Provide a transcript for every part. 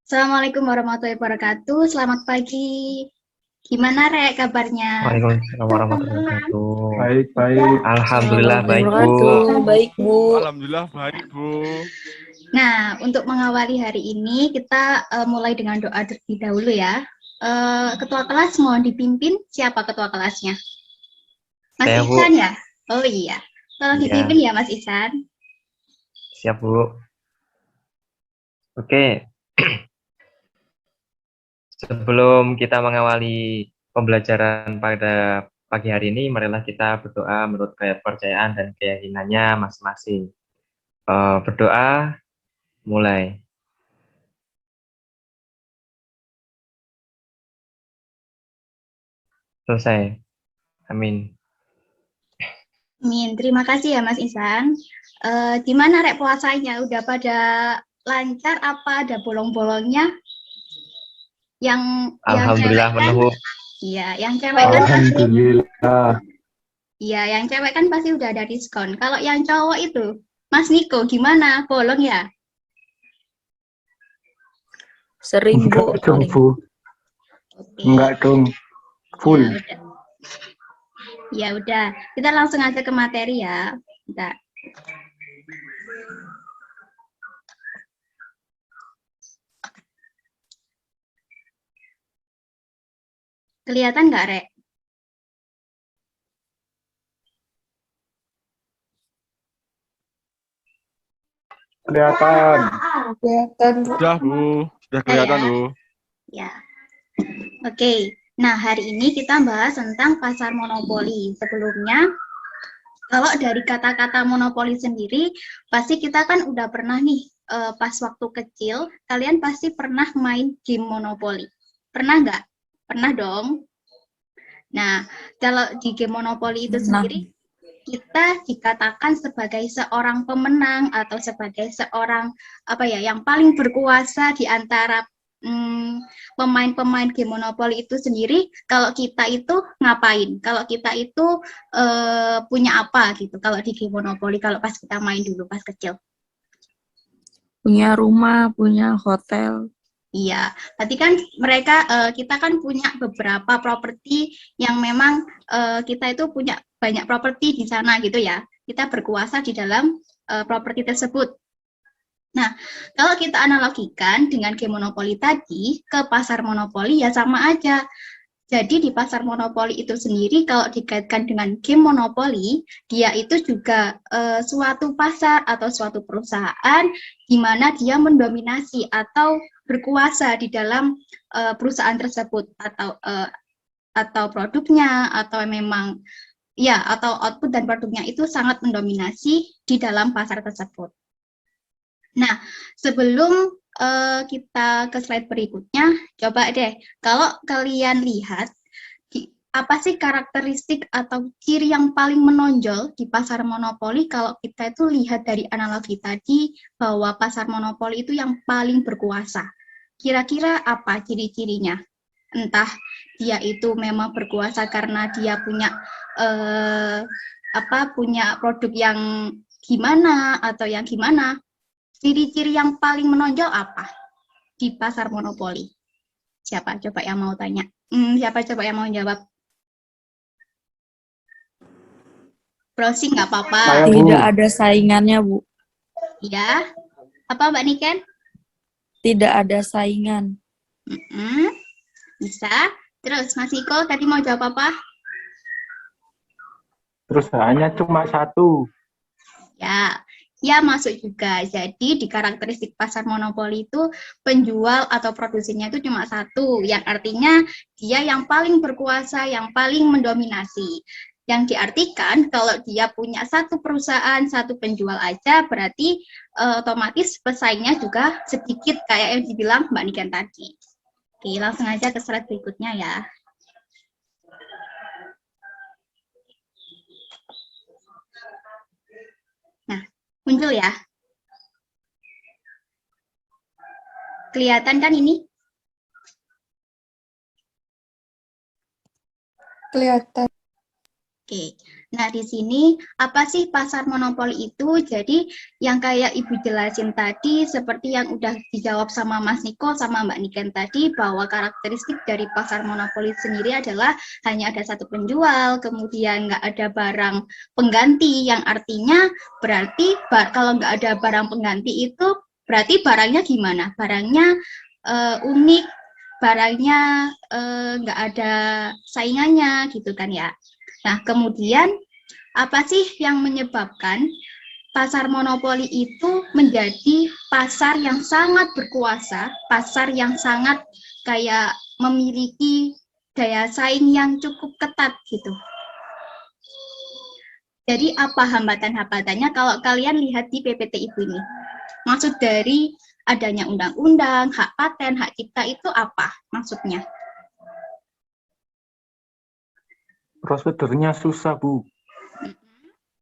Assalamualaikum warahmatullahi wabarakatuh. Selamat pagi. Gimana Rek kabarnya? Waalaikumsalam warahmatullahi wabarakatuh. Baik, baik. Alhamdulillah Assalamualaikum baik, Bu. warahmatullahi wabarakatuh. Baik, Bu. Alhamdulillah baik, Bu. Nah, untuk mengawali hari ini kita mulai dengan doa terlebih dahulu ya. Ketua kelas mohon dipimpin. Siapa ketua kelasnya? Mas Saya, Bu. Ihsan ya? Oh iya. Tolong Iya. dipimpin ya Mas Ihsan. Siap, Bu. Oke. Sebelum kita mengawali pembelajaran pada pagi hari ini, marilah kita berdoa menurut kepercayaan dan keyakinannya masing-masing. Berdoa, mulai. Selesai. Amin. Amin. Terima kasih ya Mas Ihsan. Gimana Rek puasanya? Udah pada lancar apa ada bolong-bolongnya? Yang Alhamdulillah cewek kan? penuh. Iya, yang cewek kan pasti. Alhamdulillah. Iya, yang cewek kan pasti udah ada diskon. Kalau yang cowok itu, Mas Niko gimana? Bolong ya? Sering, Bu. Enggak dong, Paling. Bu. Oke. Enggak dong. Full. Ya udah. Ya udah, kita langsung aja ke materi ya. Bentar. Kelihatan nggak, Rek? Kelihatan. Kelihatan, Bu. Sudah, Bu. Sudah kelihatan, Ya. Bu. Ya. Oke. Nah, hari ini kita bahas tentang pasar monopoli. Sebelumnya, kalau dari kata-kata monopoli sendiri, pasti kita kan udah pernah nih, pas waktu kecil, kalian pasti pernah main game monopoli. Pernah nggak? Pernah dong. Nah, kalau di game monopoli itu sendiri, kita dikatakan sebagai seorang pemenang atau sebagai seorang yang paling berkuasa di antara pemain-pemain game monopoli itu sendiri. Kalau kita itu ngapain? Kalau kita itu punya apa gitu? Kalau di game monopoli, kalau pas kita main dulu pas kecil. Punya rumah, punya hotel. Iya, berarti kan kita kan punya beberapa properti yang memang kita itu punya banyak properti di sana gitu ya. Kita berkuasa di dalam properti tersebut. Nah, kalau kita analogikan dengan game monopoli tadi ke pasar monopoli ya sama aja. Jadi di pasar monopoli itu sendiri kalau dikaitkan dengan game monopoli, dia itu juga suatu pasar atau suatu perusahaan di mana dia mendominasi atau berkuasa di dalam perusahaan tersebut atau produknya atau memang ya atau output dan produknya itu sangat mendominasi di dalam pasar tersebut. Nah, sebelum kita ke slide berikutnya, coba deh, kalau kalian lihat, apa sih karakteristik atau ciri yang paling menonjol di pasar monopoli kalau kita itu lihat dari analogi tadi, bahwa pasar monopoli itu yang paling berkuasa. Kira-kira apa ciri-cirinya? Entah dia itu memang berkuasa karena dia punya punya produk yang gimana atau yang gimana. Ciri-ciri yang paling menonjol apa di pasar monopoli? Siapa coba yang mau tanya? Siapa coba yang mau jawab? Browsing nggak apa-apa. Tidak ada saingannya, Bu. Iya. Apa Mbak Niken? Tidak ada saingan. Bisa. Terus Mas Iko tadi mau jawab apa? Perusahaannya cuma satu. Ya masuk juga. Jadi di karakteristik pasar monopoli itu penjual atau produsennya itu cuma satu, yang artinya dia yang paling berkuasa, yang paling mendominasi. Yang diartikan kalau dia punya satu perusahaan, satu penjual aja, berarti otomatis pesaingnya juga sedikit kayak yang dibilang Mbak Niken tadi. Oke, langsung aja ke slide berikutnya ya. Muncul ya. Kelihatan kan ini? Kelihatan. Oke, nah di sini apa sih pasar monopoli itu? Jadi yang kayak Ibu jelasin tadi, seperti yang udah dijawab sama Mas Niko sama Mbak Niken tadi, bahwa karakteristik dari pasar monopoli sendiri adalah hanya ada satu penjual, kemudian nggak ada barang pengganti, yang artinya berarti kalau nggak ada barang pengganti itu berarti barangnya gimana? Barangnya unik, barangnya nggak ada saingannya gitu kan ya. Nah, kemudian apa sih yang menyebabkan pasar monopoli itu menjadi pasar yang sangat berkuasa, pasar yang sangat kayak memiliki daya saing yang cukup ketat gitu. Jadi apa hambatan-hambatannya kalau kalian lihat di PPT Ibu ini? Maksud dari adanya undang-undang, hak paten, hak cipta itu apa maksudnya? Prosedurnya susah, Bu.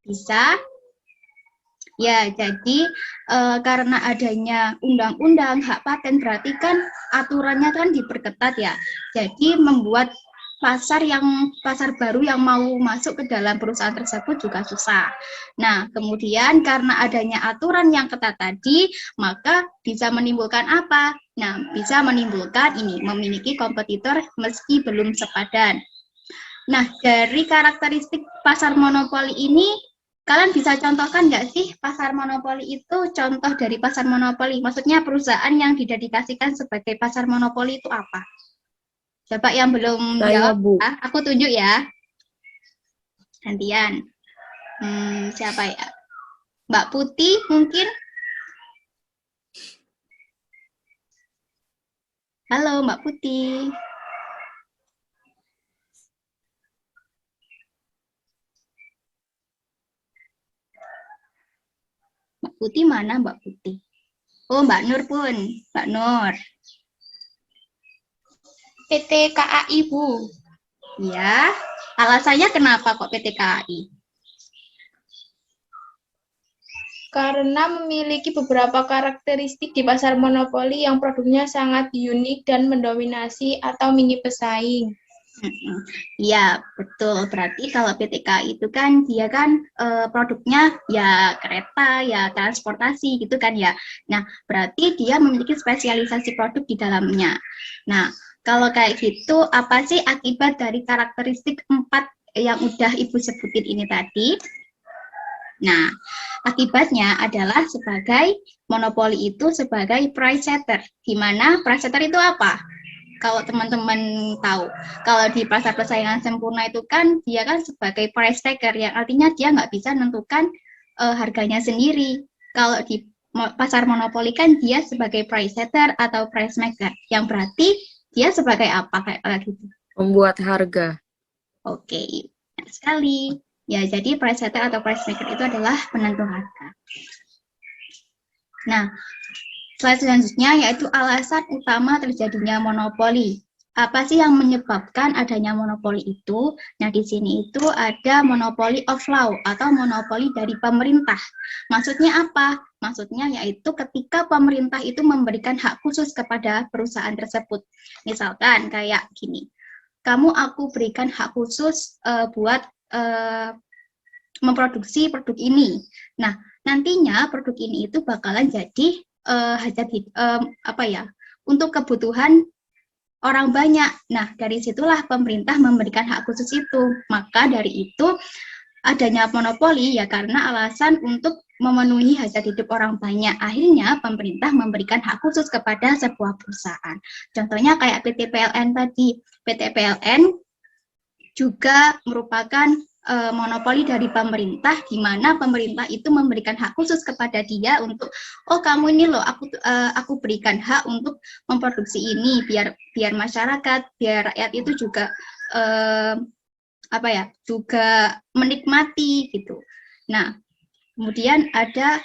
Bisa? Ya, jadi karena adanya undang-undang hak paten berarti kan aturannya kan diperketat ya. Jadi membuat pasar baru yang mau masuk ke dalam perusahaan tersebut juga susah. Nah, kemudian karena adanya aturan yang ketat tadi, maka bisa menimbulkan apa? Nah, bisa menimbulkan ini, memiliki kompetitor meski belum sepadan. Nah, dari karakteristik pasar monopoli ini, kalian bisa contohkan nggak sih pasar monopoli itu contoh dari pasar monopoli? Maksudnya perusahaan yang didedikasikan sebagai pasar monopoli itu apa? Coba yang belum Saya, jawab, Bu. aku tunjuk ya. Gantian. Siapa ya? Mbak Putih mungkin? Halo Mbak Putih. Mbak Putih mana Mbak Putih? Oh, Mbak Nur pun. Mbak Nur. PT KAI, Bu. Ya, alasannya kenapa kok PT KAI? Karena memiliki beberapa karakteristik di pasar monopoli yang produknya sangat unik dan mendominasi atau mini pesaing. Iya, betul. Berarti kalau PTK itu kan dia kan produknya ya kereta, ya transportasi gitu kan ya. Nah, berarti dia memiliki spesialisasi produk di dalamnya. Nah, kalau kayak gitu, apa sih akibat dari karakteristik 4 yang udah Ibu sebutin ini tadi? Nah, akibatnya adalah sebagai monopoli itu sebagai price setter. Di mana price setter itu apa? Kalau teman-teman tahu, kalau di pasar persaingan sempurna itu kan dia kan sebagai price taker, yang artinya dia nggak bisa menentukan harganya sendiri. Kalau di pasar monopoli kan dia sebagai price setter atau price maker, yang berarti dia sebagai apa kayak gitu? Membuat harga. Oke, benar sekali. Ya, jadi price setter atau price maker itu adalah penentu harga. Nah, slide selanjutnya yaitu alasan utama terjadinya monopoli. Apa sih yang menyebabkan adanya monopoli itu? Nah, di sini itu ada monopoli of law atau monopoli dari pemerintah. Maksudnya apa? Maksudnya yaitu ketika pemerintah itu memberikan hak khusus kepada perusahaan tersebut. Misalkan kayak gini, aku berikan hak khusus buat memproduksi produk ini. Nah, nantinya produk ini itu bakalan jadi untuk kebutuhan orang banyak. Nah, dari situlah pemerintah memberikan hak khusus itu. Maka dari itu adanya monopoli ya karena alasan untuk memenuhi hajat hidup orang banyak. Akhirnya pemerintah memberikan hak khusus kepada sebuah perusahaan. Contohnya kayak PT PLN tadi. PT PLN juga merupakan monopoli dari pemerintah, di mana pemerintah itu memberikan hak khusus kepada dia untuk, oh kamu ini loh, aku berikan hak untuk memproduksi ini, biar masyarakat, biar rakyat itu juga juga menikmati gitu. Nah, kemudian ada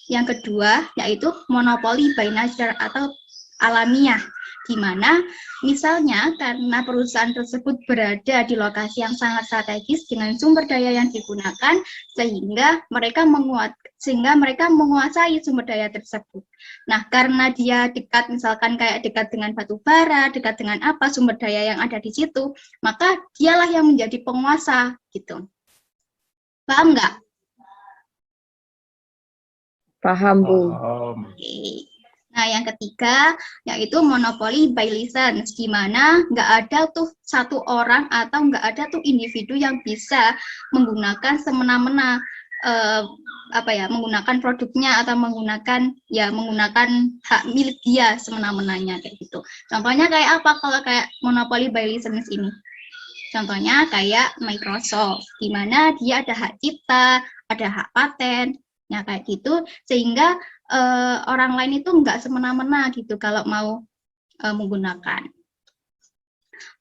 yang kedua yaitu monopoli by nature atau alamiah, di mana misalnya karena perusahaan tersebut berada di lokasi yang sangat strategis dengan sumber daya yang digunakan sehingga mereka menguasai sumber daya tersebut. Nah, karena dia dekat, misalkan kayak dekat dengan batu bara, dekat dengan sumber daya yang ada di situ, maka dialah yang menjadi penguasa gitu. Paham nggak? Paham, Bu. Oke. Nah, yang ketiga yaitu monopoli by license, di mana nggak ada tuh satu orang atau nggak ada tuh individu yang bisa menggunakan semena-mena menggunakan produknya atau menggunakan hak milik dia semena-menanya kayak gitu. Contohnya kayak apa kalau kayak monopoli by license ini? Contohnya kayak Microsoft, di mana dia ada hak cipta, ada hak paten, ya kayak gitu, sehingga orang lain itu nggak semena-mena gitu kalau mau menggunakan.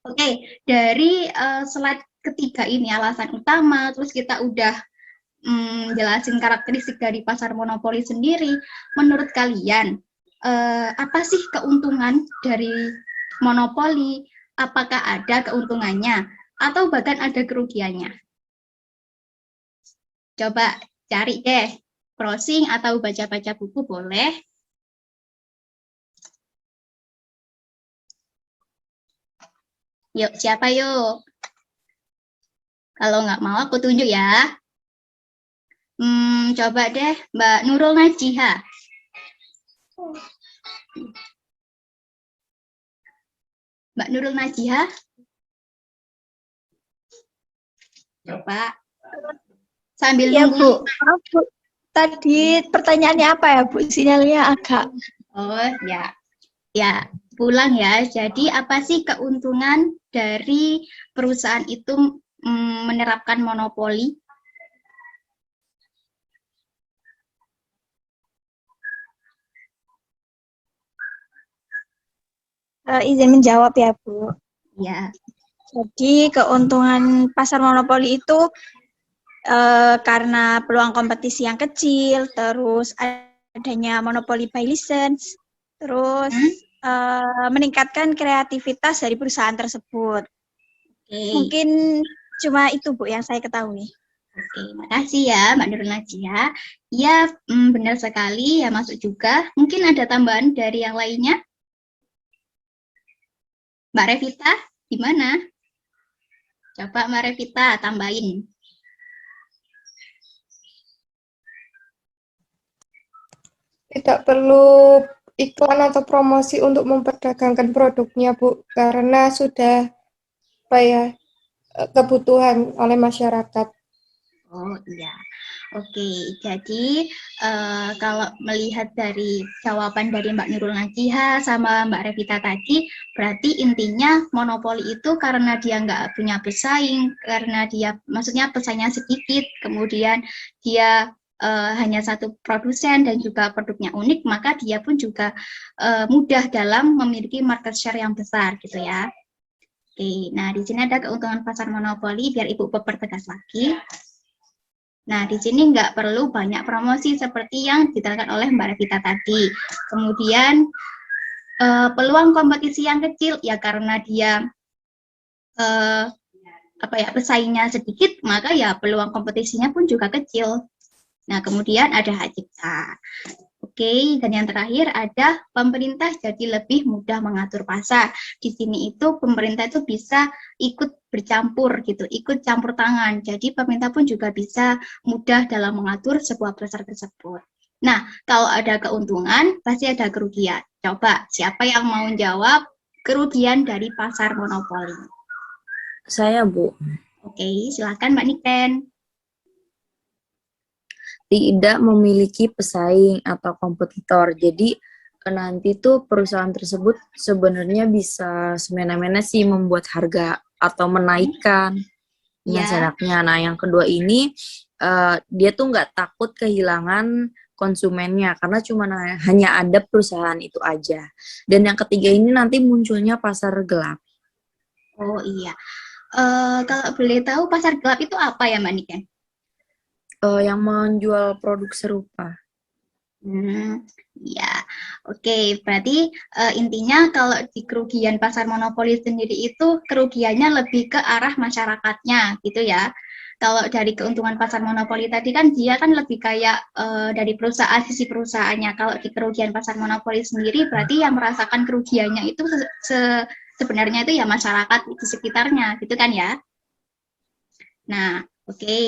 Oke, dari slide ketiga ini alasan utama, terus kita udah jelasin karakteristik dari pasar monopoli sendiri. Menurut kalian, apa sih keuntungan dari monopoli? Apakah ada keuntungannya atau bahkan ada kerugiannya? Coba cari deh, browsing atau baca-baca buku boleh. Yuk, siapa yuk? Kalau nggak mau aku tunjuk ya. Coba deh Mbak Nurul Najiha. Mbak Nurul Najiha. Coba. Sambil Ya, nunggu. Bu. Maaf, Bu. Tadi pertanyaannya apa ya, Bu? Sinyalnya agak... Oh, ya. Ya, pulang ya. Jadi apa sih keuntungan dari perusahaan itu menerapkan monopoli? izin menjawab ya, Bu. Ya. Jadi keuntungan pasar monopoli itu karena peluang kompetisi yang kecil, terus adanya monopoli by license, terus meningkatkan kreativitas dari perusahaan tersebut. Mungkin cuma itu, Bu, yang saya ketahui. Oke, makasih ya Mbak Nurul Najiha. Ya, benar sekali ya, masuk juga. Mungkin ada tambahan dari yang lainnya? Mbak Revita, gimana? Coba Mbak Revita tambahin. Tidak perlu iklan atau promosi untuk memperdagangkan produknya, Bu, karena sudah kebutuhan oleh masyarakat. Oh iya, oke. Jadi kalau melihat dari jawaban dari Mbak Nurul Najiha sama Mbak Revita tadi, berarti intinya monopoli itu karena dia nggak punya pesaing, karena dia maksudnya pesaingnya sedikit, kemudian dia hanya satu produsen dan juga produknya unik, maka dia pun juga mudah dalam memiliki market share yang besar gitu ya. Oke, nah di sini ada keuntungan pasar monopoli, biar Ibu pertegas lagi. Nah, di sini nggak perlu banyak promosi seperti yang diterangkan oleh Mbak Revita tadi. Kemudian, peluang kompetisi yang kecil, ya karena dia pesaingnya sedikit, maka ya peluang kompetisinya pun juga kecil. Nah, kemudian ada hak cipta. Oke, dan yang terakhir ada pemerintah jadi lebih mudah mengatur pasar. Di sini itu pemerintah itu bisa ikut bercampur gitu, ikut campur tangan. Jadi pemerintah pun juga bisa mudah dalam mengatur sebuah pasar tersebut. Nah, kalau ada keuntungan, pasti ada kerugian. Coba, siapa yang mau jawab kerugian dari pasar monopoli? Saya, Bu. Oke, silakan Mbak Niken. Tidak memiliki pesaing atau kompetitor. Jadi nanti tuh perusahaan tersebut sebenarnya bisa semena-mena sih membuat harga atau menaikkan jaraknya. Nah, yang kedua ini dia tuh nggak takut kehilangan konsumennya karena cuma hanya ada perusahaan itu aja. Dan yang ketiga ini nanti munculnya pasar gelap. Oh iya. Kalau boleh tahu pasar gelap itu apa ya Mbak Niken? Yang menjual produk serupa. Ya, oke. Berarti intinya kalau di kerugian pasar monopoli sendiri itu kerugiannya lebih ke arah masyarakatnya, gitu ya. Kalau dari keuntungan pasar monopoli tadi kan dia kan lebih kayak dari perusahaan, sisi perusahaannya. Kalau di kerugian pasar monopoli sendiri berarti yang merasakan kerugiannya itu sebenarnya itu ya masyarakat di sekitarnya, gitu kan ya. Nah, oke.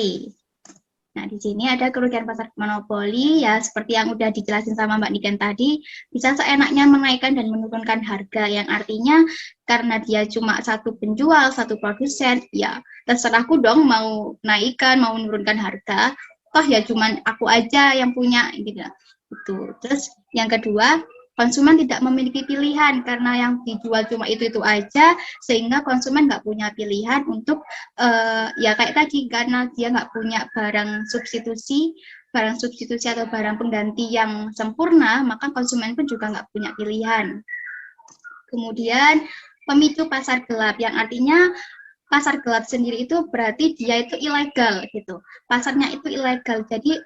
Nah, di sini ada kerugian pasar monopoli, ya seperti yang udah dijelasin sama Mbak Niken tadi, bisa seenaknya menaikkan dan menurunkan harga, yang artinya karena dia cuma satu penjual, satu produsen, ya terserahku dong mau naikkan, mau menurunkan harga, toh ya cuman aku aja yang punya, gitu. Terus yang kedua, konsumen tidak memiliki pilihan karena yang dijual cuma itu aja, sehingga konsumen nggak punya pilihan untuk ya kayak tadi, karena dia nggak punya barang substitusi atau barang pengganti yang sempurna, maka konsumen pun juga nggak punya pilihan. Kemudian pemicu pasar gelap, yang artinya pasar gelap sendiri itu berarti dia itu ilegal gitu. Pasarnya itu ilegal. Jadi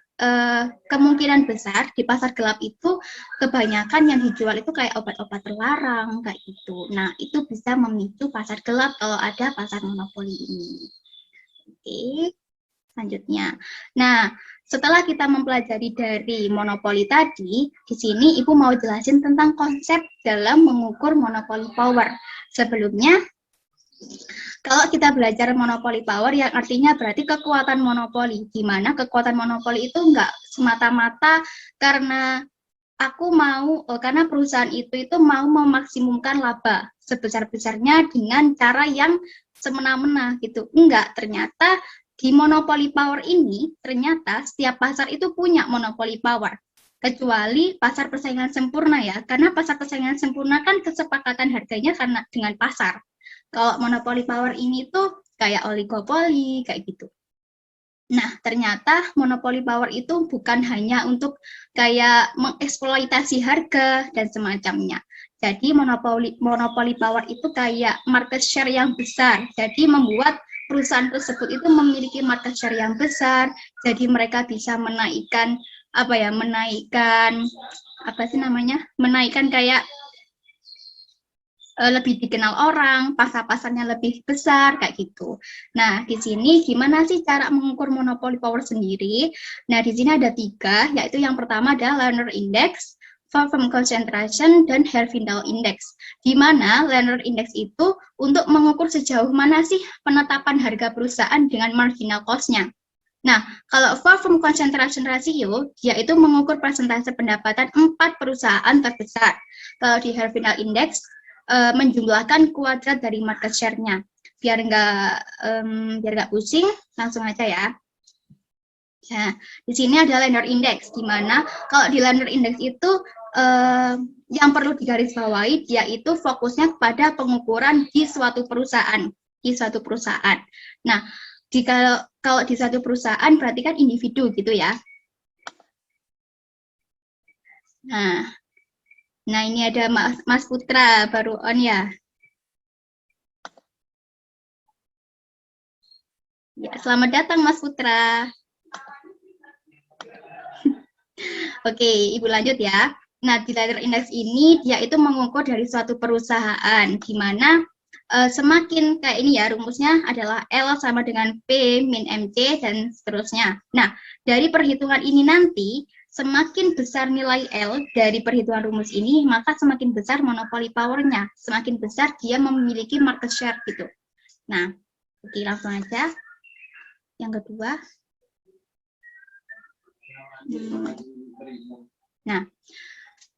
kemungkinan besar di pasar gelap itu kebanyakan yang dijual itu kayak obat-obat terlarang kayak gitu. Nah, itu bisa memicu pasar gelap kalau ada pasar monopoli ini. Oke, selanjutnya. Nah, setelah kita mempelajari dari monopoli tadi, di sini Ibu mau jelasin tentang konsep dalam mengukur monopoli power. Sebelumnya, kalau kita belajar monopoli power, yang artinya berarti kekuatan monopoli, di mana kekuatan monopoli itu enggak semata-mata karena karena perusahaan itu mau memaksimumkan laba sebesar-besarnya dengan cara yang semena-mena gitu. Enggak, ternyata di monopoli power ini, ternyata setiap pasar itu punya monopoli power. Kecuali pasar persaingan sempurna ya, karena pasar persaingan sempurna kan kesepakatan harganya karena dengan pasar. Kalau monopoli power ini tuh kayak oligopoli, kayak gitu. Nah, ternyata monopoli power itu bukan hanya untuk kayak mengeksploitasi harga dan semacamnya. Jadi monopoli power itu kayak market share yang besar. Jadi membuat perusahaan tersebut itu memiliki market share yang besar. Jadi mereka bisa menaikkan menaikkan kayak lebih dikenal orang, pasar-pasarnya lebih besar, kayak gitu. Nah, di sini gimana sih cara mengukur monopoli power sendiri? Nah, di sini ada 3, yaitu yang pertama adalah Lerner Index, Firm Concentration, dan Herfindahl Index. Di mana Lerner Index itu untuk mengukur sejauh mana sih penetapan harga perusahaan dengan marginal cost-nya. Nah, kalau Firm Concentration Ratio, dia itu mengukur persentase pendapatan 4 perusahaan terbesar. Kalau di Herfindahl Index, menjumlahkan kuadrat dari market share-nya. Biar nggak pusing, langsung aja ya. Nah, di sini ada Lerner Index, di mana kalau di Lerner Index itu yang perlu digarisbawahi, dia itu fokusnya pada pengukuran di suatu perusahaan. Nah, kalau di satu perusahaan berarti kan individu gitu ya. Nah, ini ada Mas Putra baru on ya. Ya, selamat datang Mas Putra. Oke, Ibu lanjut ya. Nah, di Lerner Index ini dia itu mengukur dari suatu perusahaan, di mana semakin kayak ini ya, rumusnya adalah L sama dengan P min MC dan seterusnya. Nah, dari perhitungan ini nanti, semakin besar nilai L dari perhitungan rumus ini, maka semakin besar monopoli power-nya, semakin besar dia memiliki market share gitu. Nah, oke, langsung aja. Yang kedua. Nah,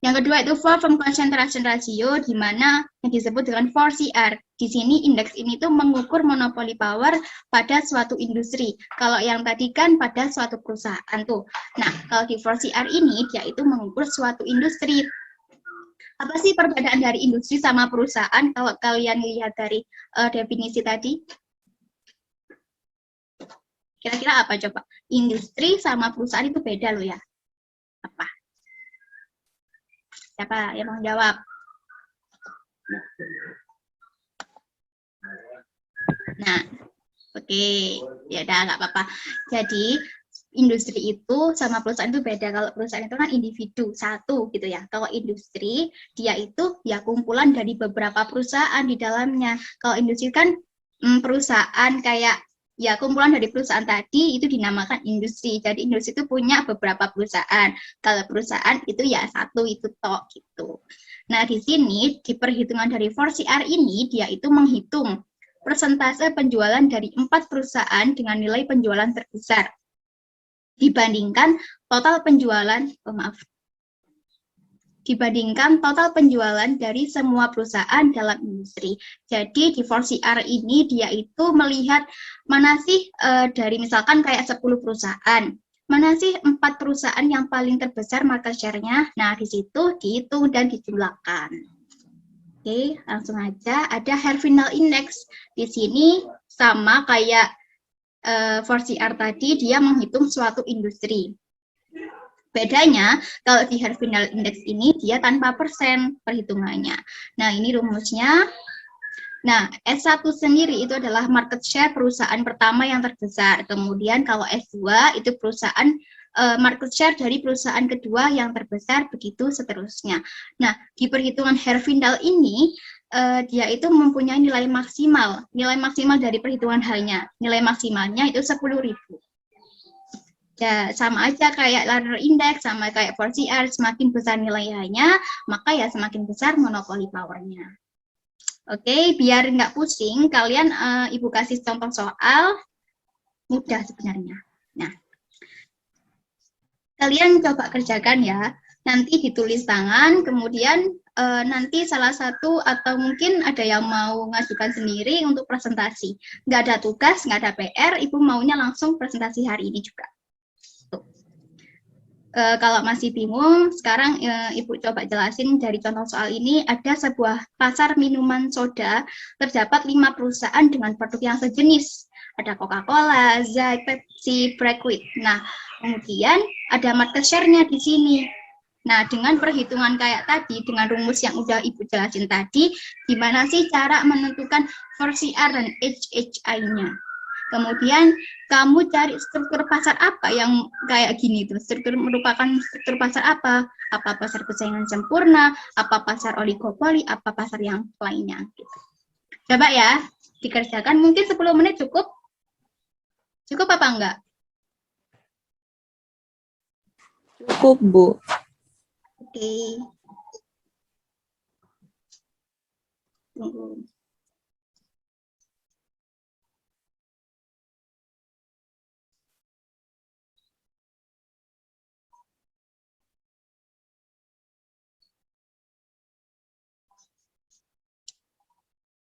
yang kedua itu Firm Concentration Ratio, di mana yang disebut dengan 4CR. Di sini indeks ini tuh mengukur monopoli power pada suatu industri. Kalau yang tadi kan pada suatu perusahaan tuh. Nah, kalau di 4CR ini dia itu mengukur suatu industri. Apa sih perbedaan dari industri sama perusahaan kalau kalian lihat dari definisi tadi? Kira-kira apa coba? Industri sama perusahaan itu beda loh ya. Apa? Siapa yang mau jawab? Nah, oke, ya udah nggak apa-apa. Jadi industri itu sama perusahaan itu beda. Kalau perusahaan itu kan individu satu gitu ya. Kalau industri dia itu ya kumpulan dari beberapa perusahaan di dalamnya. Kalau industri kan perusahaan kayak ya kumpulan dari perusahaan tadi itu dinamakan industri. Jadi industri itu punya beberapa perusahaan. Kalau perusahaan itu ya satu itu tok gitu. Nah, di sini di perhitungan dari 4CR ini dia itu menghitung persentase penjualan dari 4 perusahaan dengan nilai penjualan terbesar. dibandingkan total penjualan, dibandingkan total penjualan dari semua perusahaan dalam industri. Jadi di 4CR ini dia itu melihat mana sih dari misalkan kayak 10 perusahaan, mana sih 4 perusahaan yang paling terbesar market share-nya. Nah, di situ dihitung dan dijumlahkan. Oke, langsung aja ada Herfinal Index. Di sini sama kayak 4CR tadi, dia menghitung suatu industri. Bedanya, kalau di Herfinal Index ini, dia tanpa persen perhitungannya. Nah, ini rumusnya. Nah, S1 sendiri itu adalah market share perusahaan pertama yang terbesar. Kemudian kalau S2 itu perusahaan market share dari perusahaan kedua yang terbesar, begitu seterusnya. Nah, di perhitungan Herfindahl ini, dia itu mempunyai nilai maksimal. Nilai maksimal dari perhitungan halnya. Nilai maksimalnya itu 10.000. Ya, sama aja kayak Ladder Index, sama kayak 4CR, semakin besar nilainya, maka ya semakin besar monopoli powernya. Oke, biar nggak pusing, kalian Ibu kasih contoh soal, mudah sebenarnya. Nah, kalian coba kerjakan ya, nanti ditulis tangan, kemudian nanti salah satu atau mungkin ada yang mau ngajukan sendiri untuk presentasi. Nggak ada tugas, nggak ada PR, Ibu maunya langsung presentasi hari ini juga. Kalau masih bingung, sekarang Ibu coba jelasin dari contoh soal ini, ada sebuah pasar minuman soda, terdapat 5 perusahaan dengan produk yang sejenis. Ada Coca-Cola, Zai, Pepsi, Breakfast. Nah, kemudian ada market share-nya di sini. Nah, dengan perhitungan kayak tadi, dengan rumus yang udah Ibu jelasin tadi, gimana sih cara menentukan 4CR dan HHI-nya? Kemudian kamu cari struktur pasar apa yang kayak gini tuh. Struktur merupakan struktur pasar apa? Apa pasar persaingan sempurna, apa pasar oligopoli, apa pasar yang lainnya gitu. Coba ya, dikerjakan mungkin 10 menit cukup? Cukup apa enggak? Cukup, Bu. Oke. Tunggu.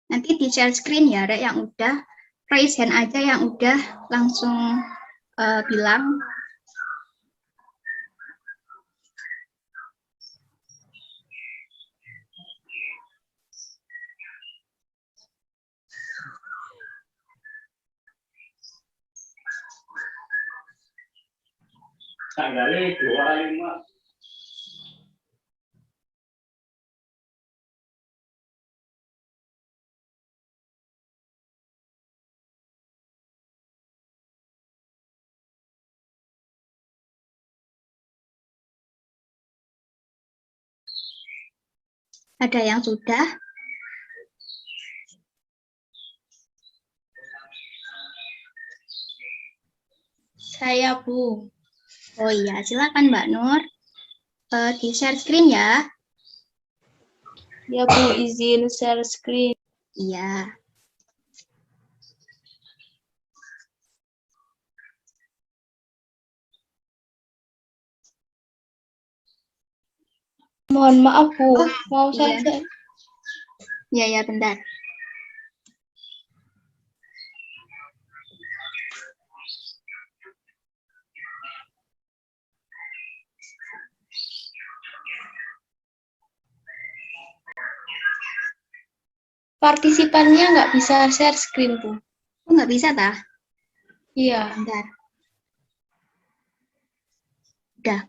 Nanti di share screen ya, ada yang udah, raise hand aja yang udah langsung bilang. Tanggalnya 25. Ada yang sudah? Saya, Bu. Oh iya, silakan Mbak Nur. Di share screen ya. Ya, Bu, izin share screen. Iya. Mohon maaf, Bu. Oh, Mau iya. saya Iya, ya, bentar. partisipannya nggak bisa share screen, Bu. Oh, nggak bisa, tah? Iya. Bentar. Udah,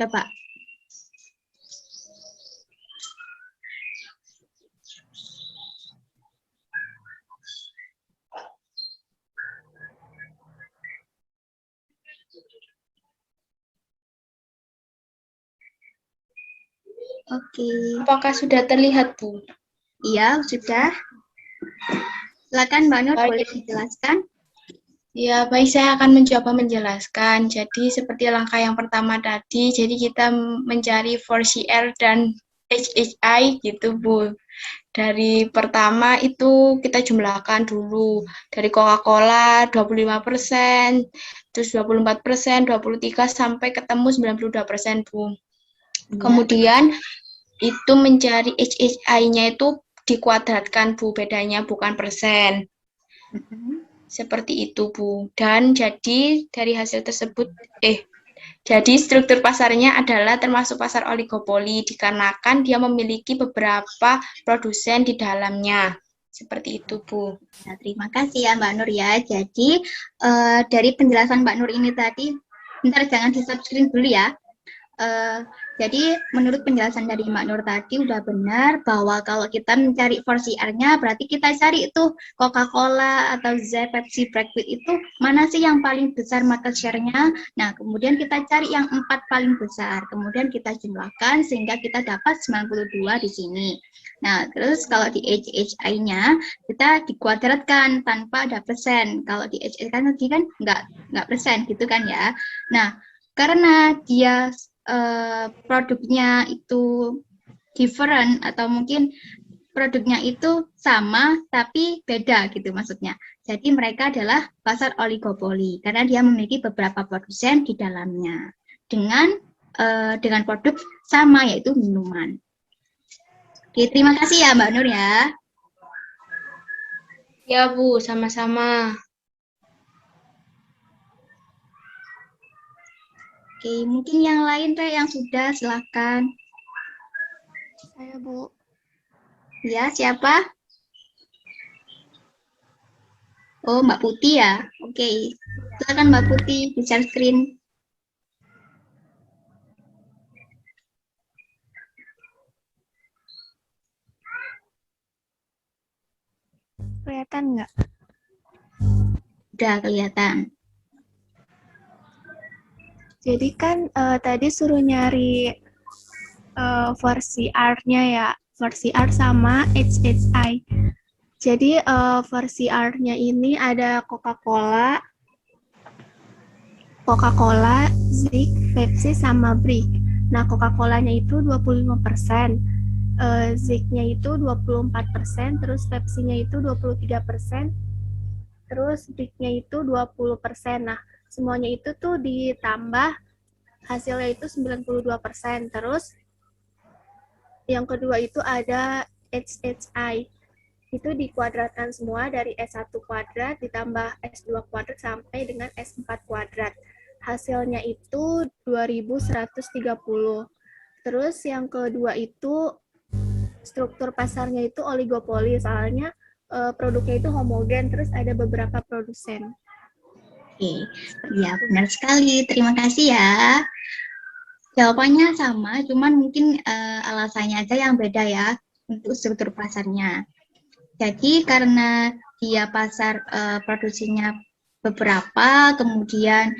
coba. Oke. Apakah sudah terlihat, Bu? Iya, sudah. Silakan Mbak Nur, Baik. boleh dijelaskan? Ya, baik, saya akan mencoba menjelaskan. Jadi, seperti langkah yang pertama tadi, jadi kita mencari 4CR dan HHI gitu, Bu. Dari pertama itu kita jumlahkan dulu. Dari Coca-Cola 25%, terus 24%, 23 sampai ketemu 92%, Bu. Kemudian itu mencari HHI-nya itu dikuadratkan, Bu, bedanya bukan persen. Seperti itu, Bu. Dan jadi dari hasil tersebut, jadi struktur pasarnya adalah termasuk pasar oligopoli dikarenakan dia memiliki beberapa produsen di dalamnya. Seperti itu, Bu. Nah, terima kasih ya Mbak Nur ya. Jadi dari penjelasan Mbak Nur ini tadi, bentar jangan di-subscribe dulu ya. Jadi menurut penjelasan dari Mbak Nur tadi udah benar bahwa kalau kita mencari 4CR-nya berarti kita cari itu Coca-Cola atau Z, Pepsi, Bragwit itu mana sih yang paling besar market share-nya. Nah, kemudian kita cari yang 4 paling besar. Kemudian kita jumlahkan sehingga kita dapat 92 di sini. Nah, terus kalau di HHI-nya kita dikuadratkan tanpa ada persen. Kalau di HHI kan tadi kan nggak persen gitu kan ya. Nah, karena dia produknya itu different atau mungkin produknya itu sama tapi beda gitu maksudnya. Jadi mereka adalah pasar oligopoli karena dia memiliki beberapa produsen di dalamnya dengan produk sama yaitu minuman. Oke, terima kasih ya Mbak Nur ya. Ya, Bu, sama-sama. Oke, mungkin yang lain yang sudah silakan. Saya, Bu. Ya, siapa? Oh, Mbak Putih ya. Oke, silakan Mbak Putih di share screen. Kelihatan nggak? Udah kelihatan. Jadi kan tadi suruh nyari 4CR-nya ya. 4CR sama HHI. Jadi 4CR-nya ini ada Coca-Cola, Zik, Pepsi, sama Brig. Nah, Coca-Colanya itu 25%, Zik-nya itu 24%, terus Pepsi-nya itu 23%, terus Brig-nya itu 20%. Nah, semuanya itu tuh ditambah hasilnya itu 92%. Terus yang kedua itu ada HHI. Itu dikuadratkan semua dari S1 kuadrat ditambah S2 kuadrat sampai dengan S4 kuadrat. Hasilnya itu 2130. Terus yang kedua itu struktur pasarnya itu oligopoli, soalnya produknya itu homogen, terus ada beberapa produsen. Oke, ya benar sekali. Terima kasih ya. Jawabannya sama, cuman mungkin alasannya aja yang beda ya untuk struktur pasarnya. Jadi karena dia pasar produksinya beberapa, kemudian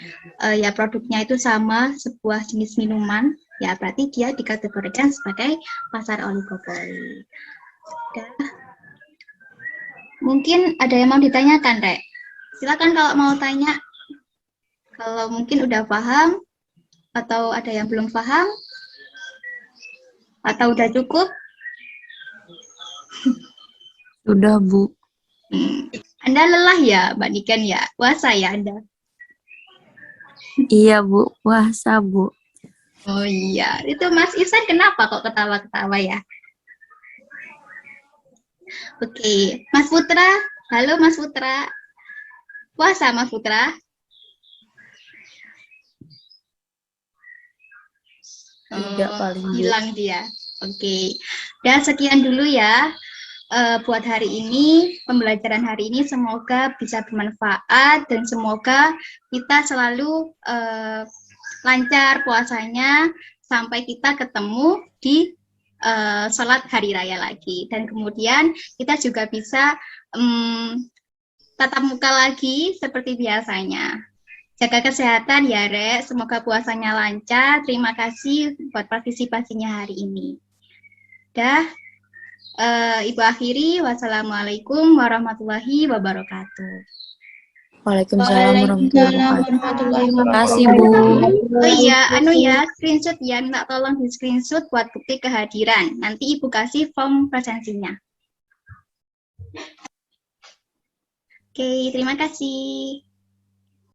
ya produknya itu sama, sebuah jenis minuman, ya berarti dia dikategorikan sebagai pasar oligopoli. Mungkin ada yang mau ditanyakan, Rek? Silakan kalau mau tanya. Kalau mungkin udah paham, atau ada yang belum paham, atau udah cukup? Sudah, Bu. Anda lelah ya, Mbak Niken ya? Puasa ya Anda? Iya, Bu. Puasa, Bu. Oh iya, itu Mas Ihsan kenapa kok ketawa-ketawa ya? Oke, Mas Putra. Halo Mas Putra. Puasa Mas Putra? Tidak, paling hilang dia. Oke. Dan sekian dulu ya buat hari ini, pembelajaran hari ini semoga bisa bermanfaat dan semoga kita selalu lancar puasanya sampai kita ketemu di sholat hari raya lagi. Dan kemudian kita juga bisa tatap muka lagi seperti biasanya. Jaga kesehatan ya, Rek. Semoga puasanya lancar. Terima kasih buat partisipasinya hari ini. Ibu akhiri. Wassalamualaikum warahmatullahi wabarakatuh. Waalaikumsalam warahmatullahi wabarakatuh. Terima kasih, Bu. Oh iya, screenshot ya. Minta tolong di screenshot buat bukti kehadiran. Nanti Ibu kasih form presensinya. Oke, terima kasih.